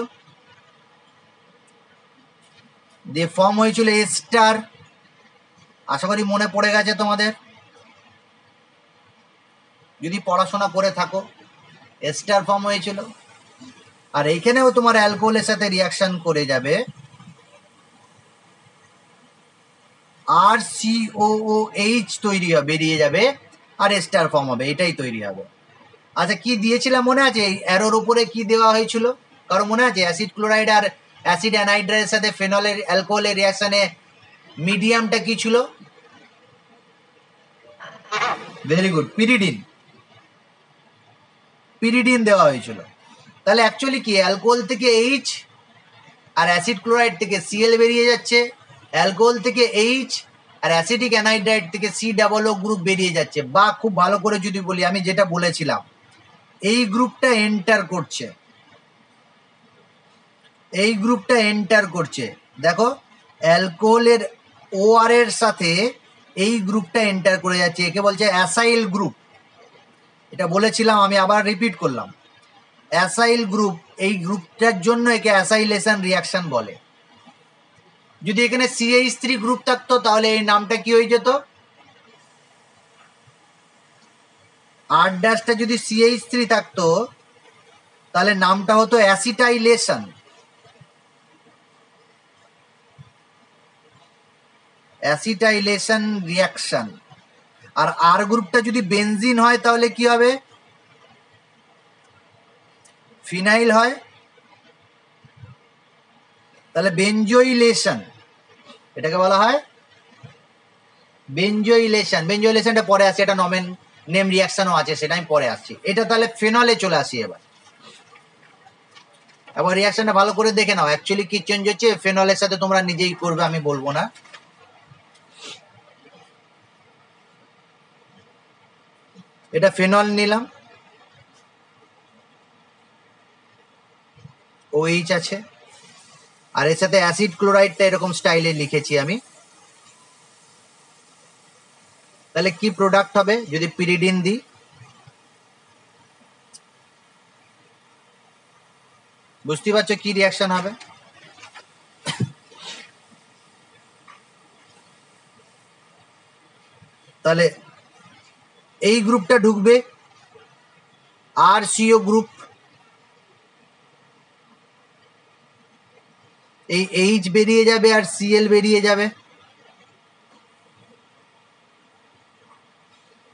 দিয়ে ফর্ম হয়েছিল এস্টার। আশা করি মনে পড়ে গেছে তোমাদের, যদি পড়াশোনা করে থাকো। এস্টার ফর্ম হয়েছিল। আর এইখানেও তোমার অ্যালকোহলের সাথে রিয়াকশন করে যাবে, আর COOH তৈরি হবে, বেরিয়ে যাবে, আর এস্টার ফর্ম হবে, এটাই তৈরি হবে। আচ্ছা, কি দিয়েছিলাম মনে আছে? এই অ্যারোর উপরে কি দেওয়া হয়েছিল কারণ মনে আছে? অ্যাসিড ক্লোরাইড আর অ্যাসিড অ্যানহাইড্রাইডের সাথে ফেনলের অ্যালকোহলের রিয়াকশনে মিডিয়ামটা কি ছিল? Very good, pyridine. পিরিডিন দেওয়া হয়েছিল। তাহলে অ্যাকচুয়ালি কি, অ্যালকোহল থেকে এইচ আর অ্যাসিড ক্লোরাইড থেকে সিএল বেরিয়ে যাচ্ছে, অ্যালকোহল থেকে এইচ আর অ্যাসিডিক অ্যানহাইড্রাইড থেকে COO গ্রুপ বেরিয়ে যাচ্ছে। বা খুব ভালো করে যদি বলি, আমি যেটা বলেছিলাম, এই গ্রুপটা এন্টার করছে, এই গ্রুপটা এন্টার করছে। দেখো, অ্যালকোহলের OR এর সাথে এই গ্রুপটা এন্টার করে যাচ্ছে, একে বলছে অ্যাসাইল গ্রুপ। এটা বলেছিলাম, আমি আবার রিপিট করলাম। অ্যাসাইল গ্রুপ, এই গ্রুপটার জন্য একে অ্যাসাইলেশন রিয়াকশন বলে। যদি এখানে CH3 গ্রুপ থাকতো তাহলে এই নামটা কি হয়ে যেত? R' যদি CH3 থাকতো তাহলে নামটা হতো অ্যাসিটাইলেশন। Acetylation reaction. আর আর গ্রুপটা যদি বেনজিন হয় তাহলে কি হবে? ফিনাইল হয়, তাহলে বেনজোইলেশন। এটাকে বলা হয় বেনজোইলেশন। বেনজোইলেশনটা পরে আসছে, এটা নেম রিয়াকশনও আছে, সেটা আমি পরে আসছি। এটা তাহলে ফেনলে চলে আসি। এবার রিয়াকশনটা ভালো করে দেখে নাও, অ্যাকচুয়ালি কি চেঞ্জ হচ্ছে। ফেনলের সাথে তোমরা নিজেই করবে, আমি বলবো না। এটা ফেনল নিলাম, OH আছে, আর এর সাথে অ্যাসিড ক্লোরাইডটা এরকম স্টাইলে লিখেছি আমি। তাহলে কি প্রোডাক্ট হবে যদি পিরিডিন দিই? বুঝতে পারছো কি রিয়াকশন হবে? তাহলে এই গ্রুপটা ঢুকবে, আর সিও গ্রুপ, এই এইচ বেরিয়ে যাবে আর সিএল বেরিয়ে যাবে।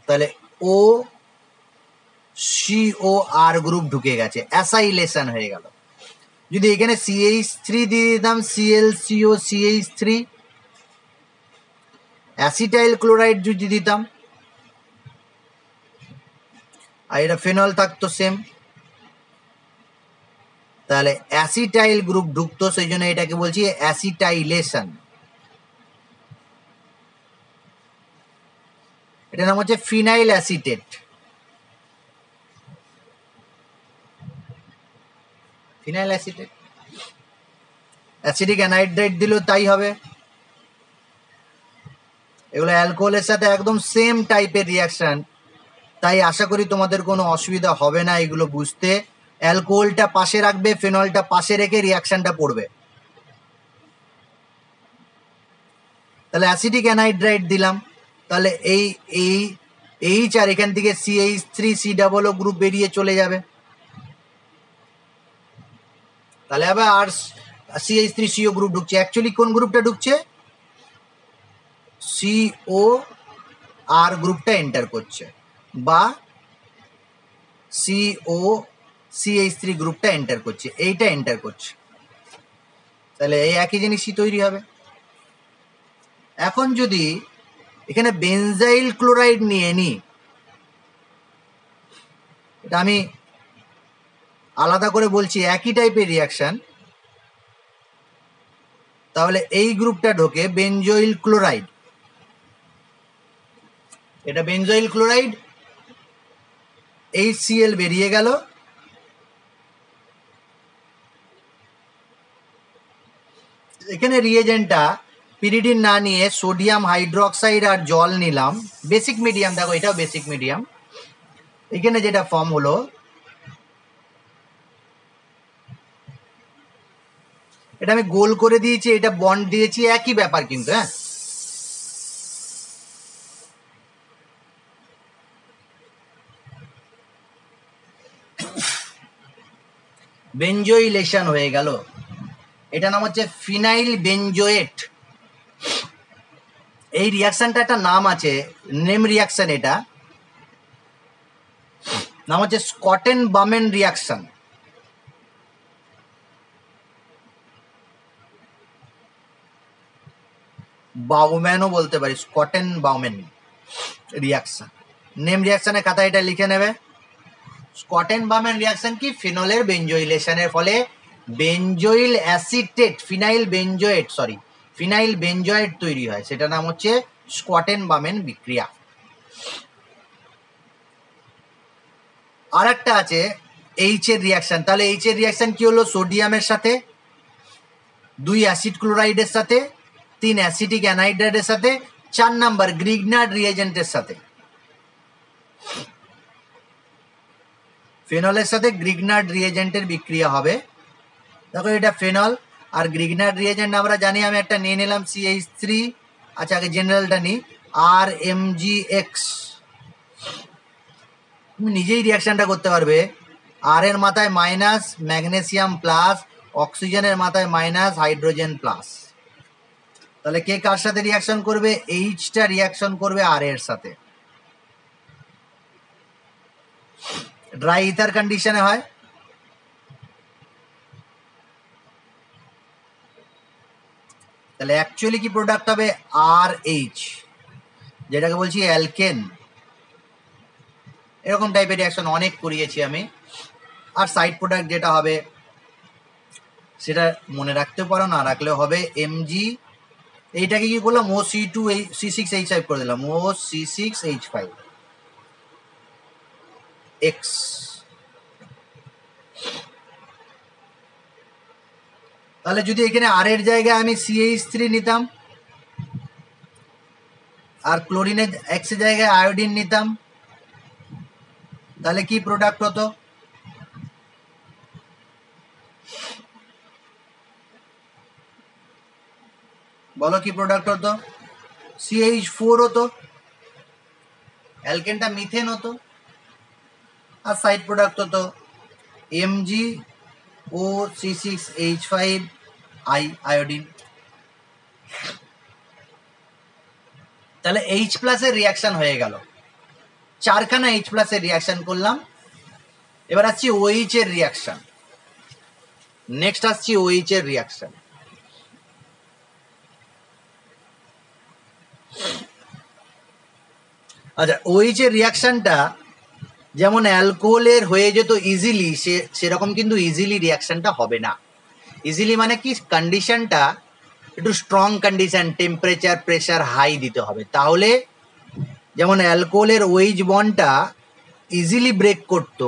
তাহলে ও সিও আর গ্রুপ ঢুকে গেছে, অ্যাসাইলেশন হয়ে গেল। যদি এখানে CH3 দিয়ে দিতাম, CL CO CH3, acetyl chloride যদি দিতাম, আর এটা ফেনল থাকতো সেম, তাহলে অ্যাসিটাইল গ্রুপ ঢুকতো, সেই জন্য এটাকে বলছি অ্যাসিটাইলেশন। এটার নাম হচ্ছে phenyl acetate. Phenyl acetate, acidic anhydride দিলেও তাই হবে। এগুলো অ্যালকোহলের সাথে একদম সেম টাইপের রিয়াকশন, তাই আশা করি তোমাদের কোনো অসুবিধা হবে না এগুলো বুঝতে। অ্যালকোহলটা পাশে রাখবে, ফেনলটা পাশে রেখে রিয়াকশনটা পড়বে। তাহলে অ্যাসিডিক অ্যানহাইড্রাইড দিলাম, তাহলে এই এই এইচ আর এখান থেকে CH3COO গ্রুপ বেরিয়ে চলে যাবে। তাহলে আবার আর CH3CO গ্রুপ ঢুকছে। অ্যাকচুয়ালি কোন গ্রুপটা ঢুকছে? CO আর গ্রুপটা এন্টার করছে, বা CH3 গ্রুপটা এন্টার করছে, এইটা এন্টার করছে। তাহলে এই একই জিনিসই তৈরি হবে। এখন যদি এখানে বেনজাইল ক্লোরাইড নিয়ে নিই, এটা আমি আলাদা করে বলছি, একই টাইপের রিয়াকশন। তাহলে এই গ্রুপটা ঢোকে বেনজোইল ক্লোরাইড, এটা বেনজোইল ক্লোরাইড, HCl বেরিয়ে গেল। এখানে রিয়েজেন্টটা পিরিডিন না নিয়ে সোডিয়াম হাইড্রোক্সাইড আর জল নিলাম, বেসিক মিডিয়াম। দেখো এটাও বেসিক মিডিয়াম। এখানে যেটা ফর্ম হলো, এটা আমি গোল করে দিয়েছি, এটা বন্ড দিয়েছি, একই ব্যাপার কিন্তু। হ্যাঁ, বেনজোইলেশন হয়ে গেল। এটা নাম হচ্ছে ফিনাইল বেনজোয়েট। এই রিয়াকশনটা একটা নাম আছে, নেম রিয়াকশন, এটা নাম হচ্ছে স্কটেন বামেন রিয়াকশন। বাউম্যানও বলতে পারি, স্কটেন বাউম্যান রিয়াকশন। নেম রিয়াকশনের খাতা এটা লিখে নেবে। স্কটেন বামেন রিয়াকশন কি? ফিনলের বেনজোইলেশনের ফলে বেনজোইল অ্যাসিটেট, ফিনাইল বেনজয়েট তৈরি হয়, সেটা নাম হচ্ছে স্কটেন বামেন বিক্রিয়া। আর একটা আছে এইচ এর রিয়াকশন। তাহলে এইচ এর রিয়াকশন কি হলো? সোডিয়ামের সাথে 2 অ্যাসিড ক্লোরাইডের সাথে, 3 অ্যাসিডিক অ্যানহাইড্রাইডের সাথে, 4 নাম্বার গ্রিগনার্ড রিয়েজেন্টের সাথে। ফেনলের সাথে গ্রিগনার্ড রিয়েজেন্টের বিক্রিয়া হবে। দেখো এটা ফেনল আর গ্রিগনার্ড রিয়েজেন্ট আমরা জানি। আমি একটা নিয়ে নিলাম CH3। আচ্ছা, আগে জেনারেলটা নিই, RMgX। তুমি নিজেই রিয়াকশনটা করতে পারবে। আর এর মাথায় মাইনাস, ম্যাগনেসিয়াম প্লাস, অক্সিজেনের মাথায় মাইনাস, হাইড্রোজেন প্লাস। তাহলে কে কার সাথে রিয়াকশন করবে? এইচটা রিয়াকশন করবে আর এর সাথে। ড্রাই ইথার কন্ডিশনে হয়। তাহলে অ্যাকচুয়ালি কি প্রোডাক্ট হবে? RH, যেটাকে বলছি অ্যালকেন। এরকম টাইপের রিয়াকশন অনেক করিয়েছি আমি। আর সাইড প্রোডাক্ট যেটা হবে সেটা মনে রাখতেও পারো, না রাখলেও হবে, Mg। এইটাকে কি করলাম? OC2C6H5 করে দিলাম, OC6H5 X। তাহলে যদি এখানে আর এর জায়গায় আমি CH3 নিতাম, আর ক্লোরিনের X এর জায়গায় আয়োডিন নিতাম, তাহলে কি প্রোডাক্ট হতো? বলো কি প্রোডাক্ট হতো? CH4 হতো। অ্যালকেনটা মিথেন হতো, আর সাইড প্রোডাক্ট হতো MgO3,6H5 আয়োডিন। তাহলে H প্লাসের রিয়াকশন হয়ে গেল, 4খানা H প্লাসের রিয়াকশন করলাম। এবার আসছি OH এর রিয়াকশন। নেক্সট আসছি OH এর রিয়াকশন। আচ্ছা, OH এর রিয়াকশনটা যেমন অ্যালকোহলের হয়ে যেত ইজিলি, সেরকম কিন্তু ইজিলি রিয়াকশনটা হবে না। ইজিলি মানে কি, কন্ডিশনটা একটু strong condition, temperature pressure high দিতে হবে, তাহলে যেমন অ্যালকোহলের OH বন্ডটা ইজিলি ব্রেক করতো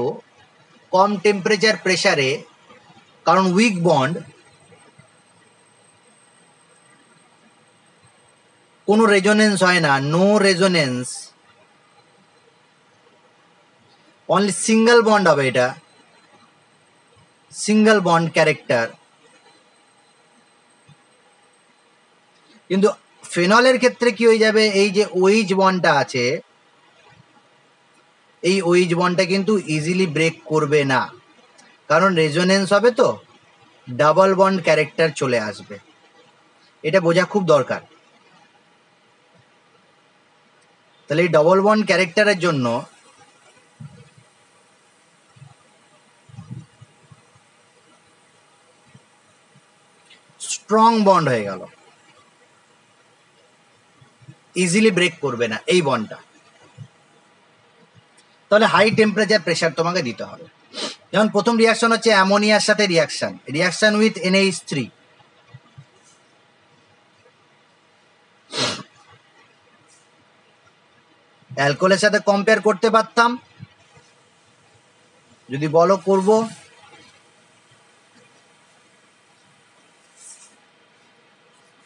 কম টেম্পারেচার প্রেসারে, কারণ উইক বন্ড, কোনো রেজোনেন্স হয় না, no resonance, only single bond হবে, এটা সিঙ্গেল বন্ড ক্যারেক্টার। কিন্তু ফেনলের ক্ষেত্রে কি হয়ে যাবে, এই যে OH বন্ডটা আছে, এই OH বন্ডটা কিন্তু ইজিলি ব্রেক করবে না, কারণ রেজোনেন্স হবে তো ডাবল বন্ড ক্যারেক্টার চলে আসবে। এটা বোঝা খুব দরকার। তাহলে এই ডবল বন্ড ক্যারেক্টারের জন্য স্ট্রং বন্ড হয়ে গেল, ইজিলি ব্রেক করবে না এই বন্ডটা। তাহলে হাই টেম্পারেচার প্রেসার তোমাকে দিতে হবে। যেমন প্রথম রিয়াকশন হচ্ছে অ্যামোনিয়ার সাথে রিয়াকশন উইথ NH3। অ্যালকোহলের সাথে কম্পেয়ার করতে পারতাম, যদি বলো করব,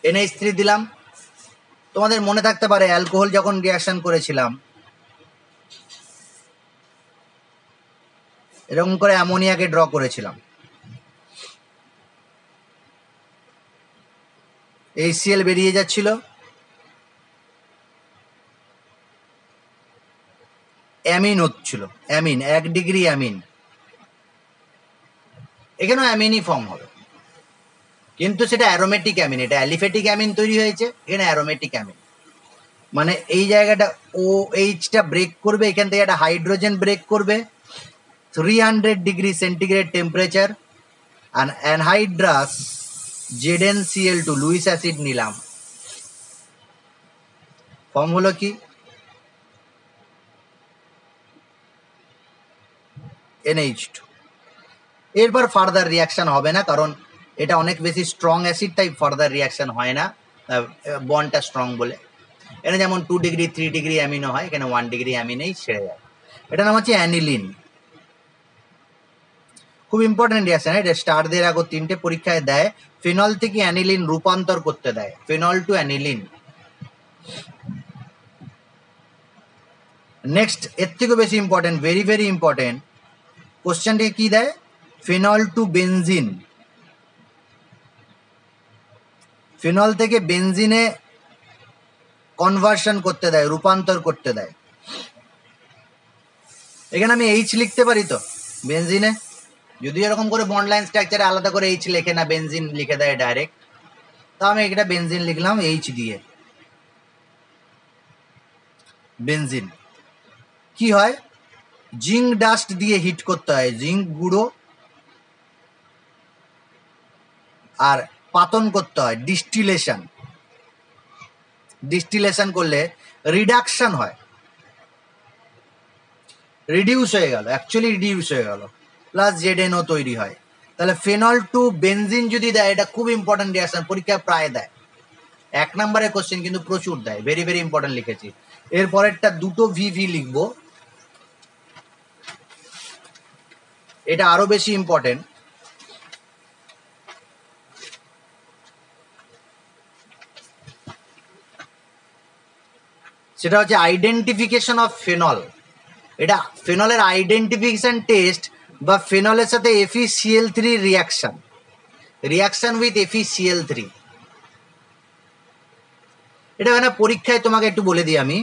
NH3 দিলাম। তোমাদের মনে থাকতে পারে অ্যালকোহল যখন রিয়াকশন করেছিলাম, এরকম করে অ্যামোনিয়াকে ড্র করেছিলাম, HCl বেরিয়ে যাচ্ছিল, অ্যামিন হচ্ছিল, অ্যামিন 1 ডিগ্রি অ্যামিন, এখানেও অ্যামিনই ফর্ম হবে, কিন্তু সেটা অ্যারোমেটিক অ্যামিন, এটা অ্যালিফেটিক অ্যামিন তৈরি হয়েছে, এখানে অ্যারোমেটিক অ্যামিন। মানে এই জায়গাটা OH-টা ব্রেক করবে, এখান থেকে একটা হাইড্রোজেন ব্রেক করবে 300 ডিগ্রি সেন্টিগ্রেড টেম্পারেচার, আর অ্যানহাইড্রাস ZnCl2 লুইস অ্যাসিড নিলাম, ফর্ম হলো কি NH2। এরপর ফার্দার রিয়াকশন হবে না, কারণ এটা অনেক বেশি স্ট্রং অ্যাসিড, তাই ফার্দার রিয়াকশন হয় না, বন্ডটা স্ট্রং বলে। এটা যেমন 2 ডিগ্রি 3 ডিগ্রি অ্যামিনো হয়, এখানে 1 ডিগ্রি অ্যামিনেই ছেড়ে যায়। এটা নাম হচ্ছে অ্যানিলিন। খুব ইম্পর্টেন্ট রিয়াকশন, এটা স্টার দের আগে 3টে পরীক্ষায় দেয়, ফেনল থেকে অ্যানিলিন রূপান্তর করতে দেয়, ফেনল টু অ্যানিলিন। নেক্সট এর থেকে বেশি ইম্পর্টেন্ট, ভেরি ভেরি ইম্পর্টেন্ট, কোশ্চেনটি কি দেয়, ফেনল টু বেনজিন, ফেনল থেকে বেনজিনে কনভার্সন করতে দেয়, রূপান্তর করতে দেয়। এখানে আমি H লিখতে পারি তো বেনজিনে, যদি এরকম করে বন্ড লাইন স্ট্রাকচারে আলাদা করে H লেখে না, বেনজিন লিখে দেয় ডাইরেক্ট, তো আমি এটা বেনজিন লিখলাম H দিয়ে। বেনজিন কি হয়, জিঙ্ক ডাস্ট দিয়ে হিট করতে হয়, জিঙ্ক গুঁড়ো, আর পাতন করতে হয়, ডিস্টিলেশন। ডিস্টিলেশন করলে রিডাকশন হয়, রিডিউস হয়ে গেল, অ্যাকচুয়ালি রিডিউস হয়ে গেল, প্লাস ZnO তৈরি হয়। তাহলে ফেনল টু বেনজিন যদি দেয়, এটা খুব ইম্পর্টেন্ট রিয়াকশন, পরীক্ষায় প্রায় দেয়, 1 নম্বরের কোশ্চেন কিন্তু প্রচুর দেয়, ভেরি ভেরি ইম্পর্টেন্ট লিখেছি। এরপরেরটা দুটো VV লিখবো, এটা আরো বেশি ইম্পর্টেন্ট। সেটা হচ্ছে আইডেন্টিফিকেশন অফ ফেনল। এটা ফেনলের আইডেন্টিফিকেশন টেস্ট, বা ফেনলের সাথে FeCl3 reaction, reaction with FeCl3। এটা মানে পরীক্ষায় তোমাকে একটু বলে দিই আমি,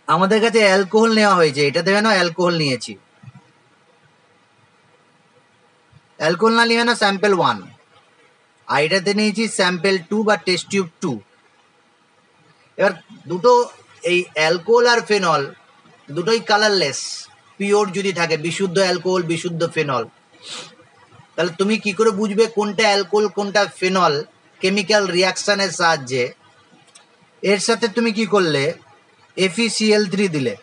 আমাদের কাছে অ্যালকোহল নেওয়া হয়েছে, এটা দেবে না অ্যালকোহল নিয়েছি, অ্যালকোহল না নিয়ে না স্যাম্পেল 1, আর এটাতে নিয়েছি স্যাম্পেল 2 বা টেস্ট টিউব 2। এবার দুটো এই অ্যালকোহল আর ফেনল দুটোই কালারলেস, পিওর যদি থাকে, বিশুদ্ধ অ্যালকোহল বিশুদ্ধ ফেনল, তাহলে তুমি কি করে বুঝবে কোনটা অ্যালকোহল কোনটা ফেনল? কেমিক্যাল রিয়াকশনের সাহায্যে এর সাথে তুমি কি করলে, FeCl3 দিলে,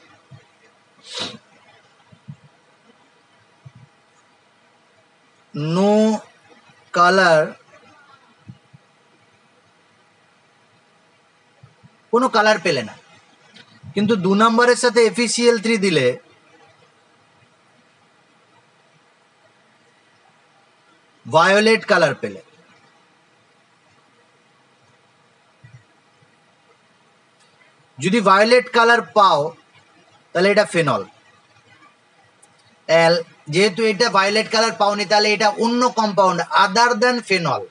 নো কালার, কোনো কালার পেলে না। কিন্তু 2 নম্বরের সাথে FeCl3 দিলে ভায়োলেট কালার পেলে। যদি ভায়োলেট কালার পাও তাহলে এটা ফেনল। যেহেতু এটা ভায়োলেট কালার পাওনি, তাহলে এটা অন্য compound other than phenol.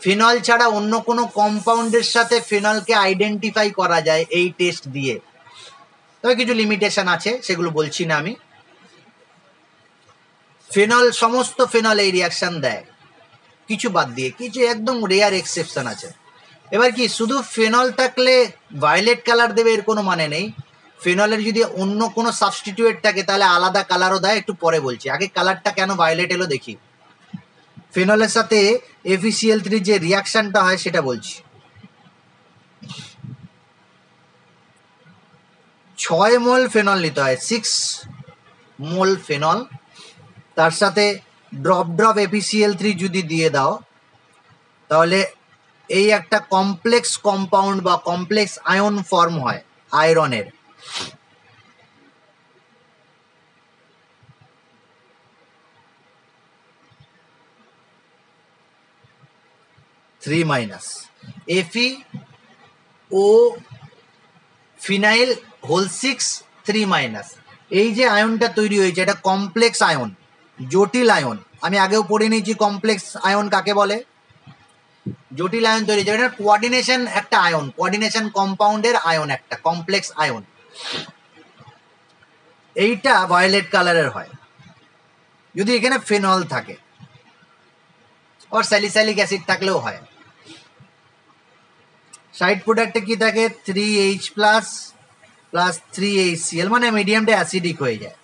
Phenol ছাড়া অন্য কোনো কম্পাউন্ডের সাথে ফেনলকে আইডেন্টিফাই করা যায় এই টেস্ট দিয়ে, তবে কিছু লিমিটেশন আছে, সেগুলো বলছি না আমি। ফেনল, সমস্ত ফেনল এই রিয়াকশন দেয়, কিছু বাদ দিয়ে, কিছু একদম রেয়ার এক্সেপশন আছে। এবার কি শুধু ফেনল থাকলে ভায়োলেট কালার দেবে এর কোনো মানে নেই। ফেনলের যদি অন্য কোনো সাবস্টিটিউট থাকে তাহলে আলাদা কালারও দেয়, একটু পরে বলছি, আগে কালারটা কেন ভায়োলেট এলো দেখি। ফেনলের সাথে FeCl3 যে রিয়াকশনটা হয় সেটা বলছি। 6 মোল ফেনল নিতে হয়, 6 মোল ফেনল, তার সাথে ড্রপ FeCl3 যদি দিয়ে দাও, তাহলে এই একটা কমপ্লেক্স কম্পাউন্ড বা কমপ্লেক্স আয়ন ফর্ম হয় আয়রনের। FeO ফিনাইল হোল 6 3-, এই যে আয়নটা তৈরি হয়েছে এটা কমপ্লেক্স আয়ন, জটিল আয়ন। আমি আগেও পড়ে নিয়েছি কমপ্লেক্স আয়ন কাকে বলে। জটিল আয়ন তৈরি হয়েছে, এটা কোঅর্ডিনেশন একটা আয়ন, কোঅর্ডিনেশন কম্পাউন্ডের আয়ন, একটা কমপ্লেক্স আয়ন। এইটা ভায়োলেট কালারের হয় যদি এখানে ফেনল থাকে, আর স্যালিসাইলিক অ্যাসিড থাকলেও হয়। সাইড প্রোডাক্টে কি থাকে, 3H প্লাস 3HCl, মানে মিডিয়ামটা অ্যাসিডিক হয়ে যায়।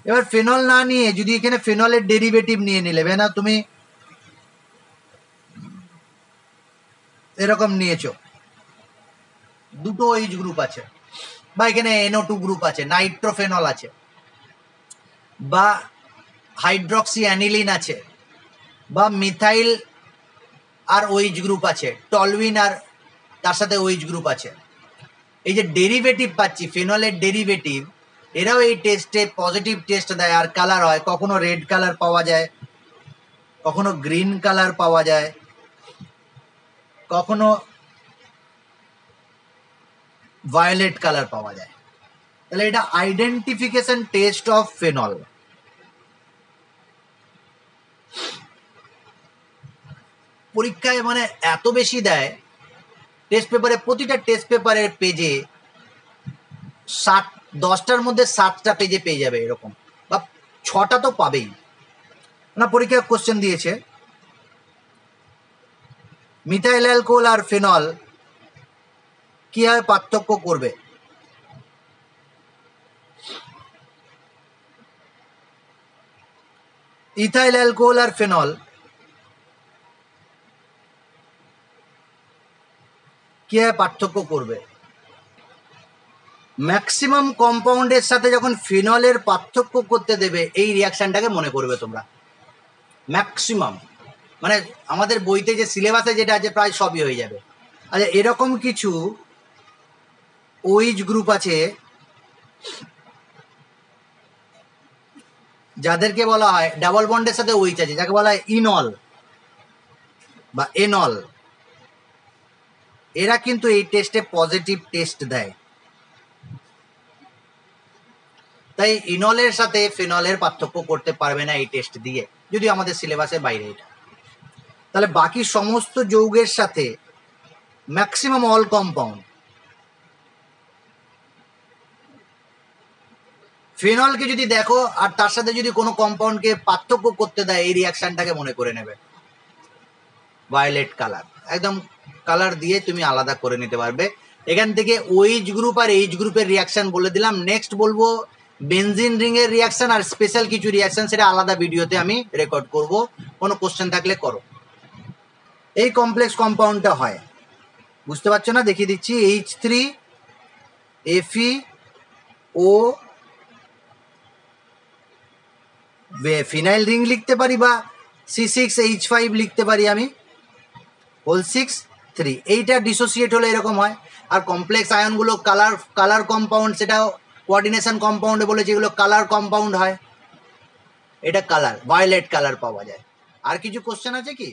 এবার ফেনল না নিয়ে যদি এখানে ফেনলের ডেরিভেটিভ নিয়ে নিলে, না তুমি এরকম নিয়েছো, দুটো এইচ গ্রুপ আছে, বা এখানে NO2 গ্রুপ আছে, নাইট্রোফেনল আছে, বা হাইড্রক্সি অ্যানিলিন আছে, বা মিথাইল আর OH গ্রুপ আছে, টলুইন আর তার সাথে OH গ্রুপ আছে। এই যে ডেরিভেটিভ পাচ্ছি ফেনলের ডেরিভেটিভ, এরাও এই টেস্টে পজিটিভ টেস্ট দেয় আর কালার হয়। কখনো রেড কালার পাওয়া যায়, কখনো গ্রিন কালার পাওয়া যায়, কখনো ভায়োলেট কালার পাওয়া যায়। তাহলে এটা আইডেন্টিফিকেশন টেস্ট অফ ফেনল। পরীক্ষায় মানে এত বেশি দেয়, টেস্ট পেপারে, প্রতিটা টেস্ট পেপারের পেজে 10টার মধ্যে 7টা পেজে পেয়ে যাবে এরকম, বা 6টা তো পাবেই। না, পরীক্ষায় কোশ্চেন দিয়েছে মিথাইল অ্যালকোহল আর ফেনল কিভাবে পার্থক্য করবে। ইথাইল অ্যালকোহল আর ফেনল কিভাবে পার্থক্য করবে। ম্যাক্সিমাম কম্পাউন্ডের সাথে যখন ফেনলের পার্থক্য করতে দেবে, এই রিয়াকশনটাকে মনে করবে তোমরা। ম্যাক্সিমাম মানে আমাদের বইতে যে সিলেবাসে যেটা আছে প্রায় সবই হয়ে যাবে। আচ্ছা, এরকম কিছু OH গ্রুপ আছে যাদেরকে বলা হয় ডাবল বন্ডের সাথে OH আছে, যাকে বলা হয় ইনল বা এনল। এরা কিন্তু এই টেস্টে পজিটিভ টেস্ট দেয়। তাই ইনলের সাথে ফেনলের পার্থক্য করতে পারবে না এই টেস্ট দিয়ে, যদি আমাদের সিলেবাসের বাইরে এটা। তাহলে বাকি সমস্ত যৌগের সাথে ম্যাক্সিমাম অল কম্পাউন্ড ফিনলকে যদি দেখো আর তার সাথে যদি কোনো কম্পাউন্ডকে পার্থক্য করতে দেয়, এই রিয়াকশনটাকে মনে করে নেবে ভায়োলেট কালার। একদম কালার দিয়ে তুমি আলাদা করে নিতে পারবে। এখান থেকে ওএইচ গ্রুপ আর এইচ গ্রুপের রিয়াকশন বলে দিলাম। নেক্সট বলবো বেনজিন রিং এর রিয়াকশন আর স্পেশাল কিছু রিয়াকশন, সেটা আলাদা ভিডিওতে আমি রেকর্ড করব। কোনো কোশ্চেন থাকলে করো। এই কমপ্লেক্স কম্পাউন্ডটা হয়, বুঝতে পারছো না? দেখিয়ে দিচ্ছি। H3 FeO ফিনাইল রিং লিখতে পারি, বা C6H5 লিখতে পারি আমি, হোল 6 3। এইটা ডিসোসিয়েট হলে এরকম হয়। আর কমপ্লেক্স আয়নগুলো কালার কম্পাউন্ড, সেটা কোঅর্ডিনেশন কম্পাউন্ডে বলে, যেগুলো কালার কম্পাউন্ড হয়। এটা কালার ভায়োলেট কালার পাওয়া যায়। আর কিছু কোশ্চেন আছে কি?